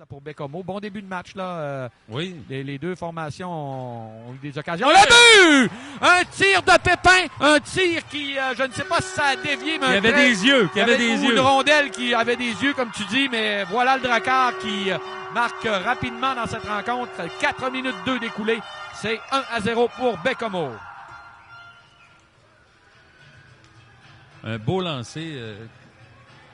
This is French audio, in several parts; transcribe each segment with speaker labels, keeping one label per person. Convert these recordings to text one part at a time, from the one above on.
Speaker 1: là, pour Bécomo. Bon début de match. Là.
Speaker 2: Oui.
Speaker 1: Les deux formations ont eu des occasions. Le but! Un tir de Pépin. Un tir qui, je ne sais pas si ça a dévié. Mais
Speaker 2: il avait des yeux. Qui avait des yeux.
Speaker 1: Une rondelle qui avait des yeux, comme tu dis. Mais voilà le Drakkar qui marque rapidement dans cette rencontre. 4 minutes 2 d'écoulé. C'est 1-0 pour Bécomo.
Speaker 2: Un beau lancer.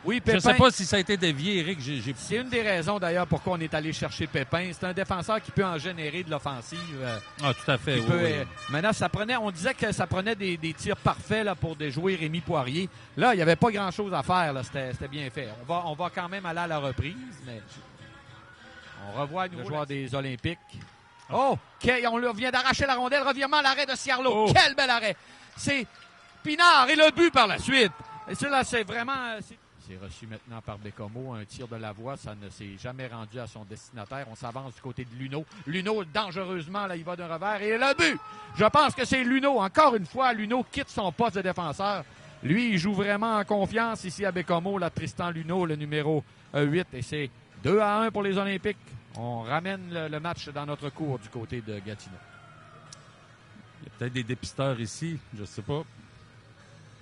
Speaker 1: Oui, Pépin.
Speaker 2: Je ne sais pas si ça a été dévié, Éric.
Speaker 1: C'est une des raisons, d'ailleurs, pourquoi on est allé chercher Pépin. C'est un défenseur qui peut en générer de l'offensive.
Speaker 2: Ah, tout à fait.
Speaker 1: Maintenant, on disait que ça prenait des tirs parfaits là, pour déjouer Rémi Poirier. Là, il n'y avait pas grand-chose à faire. Là. C'était bien fait. On va quand même aller à la reprise, mais on revoit le joueur des Olympiques. Oh! On vient d'arracher la rondelle. Revirement, l'arrêt de Ciarlo. Oh. Quel bel arrêt! C'est Pinard et le but par la suite. Et cela, c'est vraiment... C'est reçu maintenant par Bécomo. Un tir de Lavoie, ça ne s'est jamais rendu à son destinataire. On s'avance du côté de Luneau. Luneau, dangereusement, là, il va d'un revers. Et le but! Je pense que c'est Luneau. Encore une fois, Luneau quitte son poste de défenseur. Lui, il joue vraiment en confiance ici à Bécomo. Là, Tristan Luneau, le numéro 8. Et c'est 2-1 pour les Olympiques. On ramène le match dans notre cours du côté de Gatineau.
Speaker 2: Il y a peut-être des dépisteurs ici. Je ne sais pas.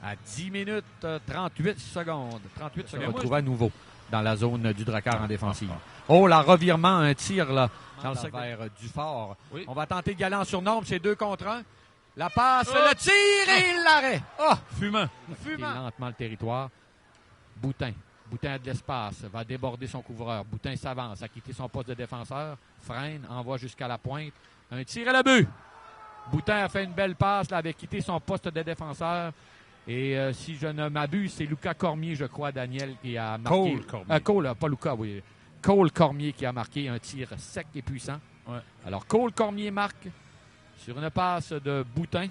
Speaker 1: À 10 minutes 38 secondes. 38 secondes. On se retrouve à nouveau dans la zone du Drakkar en défensive. Oh, la revirement, un tir là dans le vers Dufort. Oui. On va tenter de galer en surnombre, c'est 2 contre 1. La passe, le tir et l'arrêt.
Speaker 2: Oh, fumant.
Speaker 1: Lentement le territoire. Boutin a de l'espace, va déborder son couvreur. Boutin s'avance, a quitté son poste de défenseur. Freine, envoie jusqu'à la pointe. Un tir et le but. Boutin a fait une belle passe, là, avait quitté son poste de défenseur. Et si je ne m'abuse, c'est Lucas Cormier, je crois, Daniel, qui a marqué. Cole Cormier qui a marqué un tir sec et puissant. Ouais. Alors, Cole Cormier marque sur une passe de Boutin,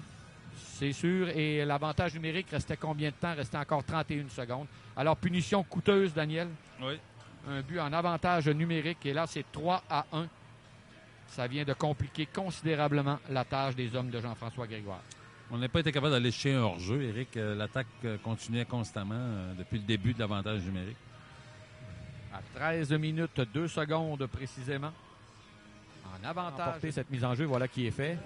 Speaker 1: c'est sûr. Et l'avantage numérique restait combien de temps? Restait encore 31 secondes. Alors, punition coûteuse, Daniel.
Speaker 2: Oui.
Speaker 1: Un but en avantage numérique. Et là, c'est 3-1. Ça vient de compliquer considérablement la tâche des hommes de Jean-François Grégoire.
Speaker 2: On n'a pas été capable d'aller chercher un hors-jeu, Éric. L'attaque continuait constamment depuis le début de l'avantage numérique.
Speaker 1: À 13 minutes 2 secondes précisément. En avantage. Cette mise en jeu, voilà qui est fait.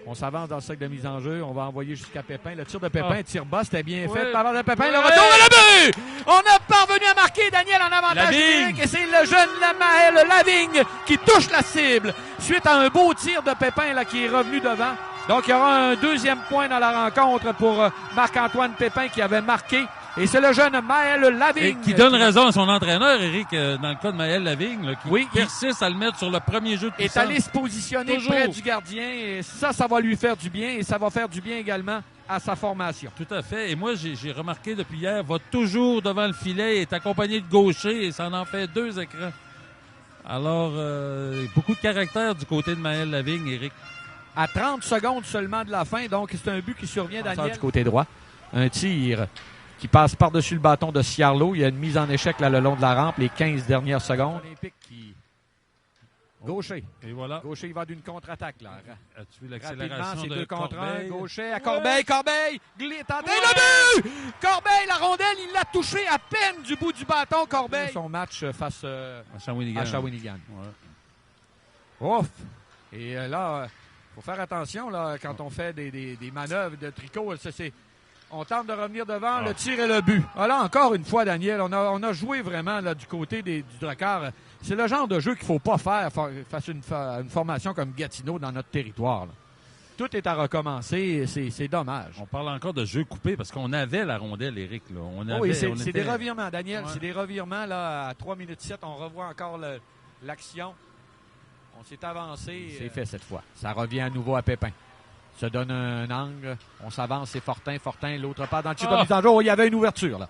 Speaker 1: On s'avance dans le cercle de mise en jeu. On va envoyer jusqu'à Pépin. Le tir de Pépin, tir bas, c'était bien fait. Par de Pépin, le retour et le but! On a parvenu à marquer, Daniel, en avantage numérique. Et c'est le jeune Maël Lavigne qui touche la cible. Suite à un beau tir de Pépin là, qui est revenu devant. Donc, il y aura un deuxième point dans la rencontre pour Marc-Antoine Pépin qui avait marqué. Et c'est le jeune Maël Lavigne.
Speaker 2: Et qui donne raison à son entraîneur, Éric, dans le cas de Maël Lavigne, là, qui persiste à le mettre sur le premier jeu de puissance.
Speaker 1: Est allé se positionner près du gardien. Et ça va lui faire du bien. Et ça va faire du bien également à sa formation.
Speaker 2: Tout à fait. Et moi, j'ai remarqué depuis hier, va toujours devant le filet, est accompagné de gaucher et ça en fait 2 écrans. Alors, beaucoup de caractère du côté de Maël Lavigne, Éric.
Speaker 1: À 30 secondes seulement de la fin, donc c'est un but qui survient, Daniel. Du côté droit, un tir qui passe par-dessus le bâton de Ciarlo. Il y a une mise en échec là, le long de la rampe, les 15 dernières secondes. Olympique qui... Gaucher.
Speaker 2: Et voilà.
Speaker 1: Gaucher, il va d'une contre-attaque. Là.
Speaker 2: As-tu vu l'accélération
Speaker 1: c'est
Speaker 2: de
Speaker 1: 2 contre
Speaker 2: Corbeil?
Speaker 1: 1. Gaucher à Corbeil. Corbeil tenté le but! Corbeil, la rondelle, il l'a touché à peine du bout du bâton, Corbeil. Son match face à Shawinigan. Ouais. Ouf! Et là... faut faire attention là, quand on fait des manœuvres de tricot. On tente de revenir devant, le tir et le but. Là, encore une fois, Daniel, on a joué vraiment là, du côté du Drakkar. C'est le genre de jeu qu'il ne faut pas faire face à une formation comme Gatineau dans notre territoire. Là. Tout est à recommencer, c'est dommage.
Speaker 2: On parle encore de jeu coupé parce qu'on avait la rondelle, Éric. Là.
Speaker 1: C'est des revirements, Daniel. Ouais. C'est des revirements. Là, à 3 minutes 7, on revoit encore l'action. On s'est avancé. C'est fait cette fois. Ça revient à nouveau à Pépin. Se donne un angle. On s'avance, c'est Fortin. L'autre part dans le tir de mise en jeu. Il y avait une ouverture, là.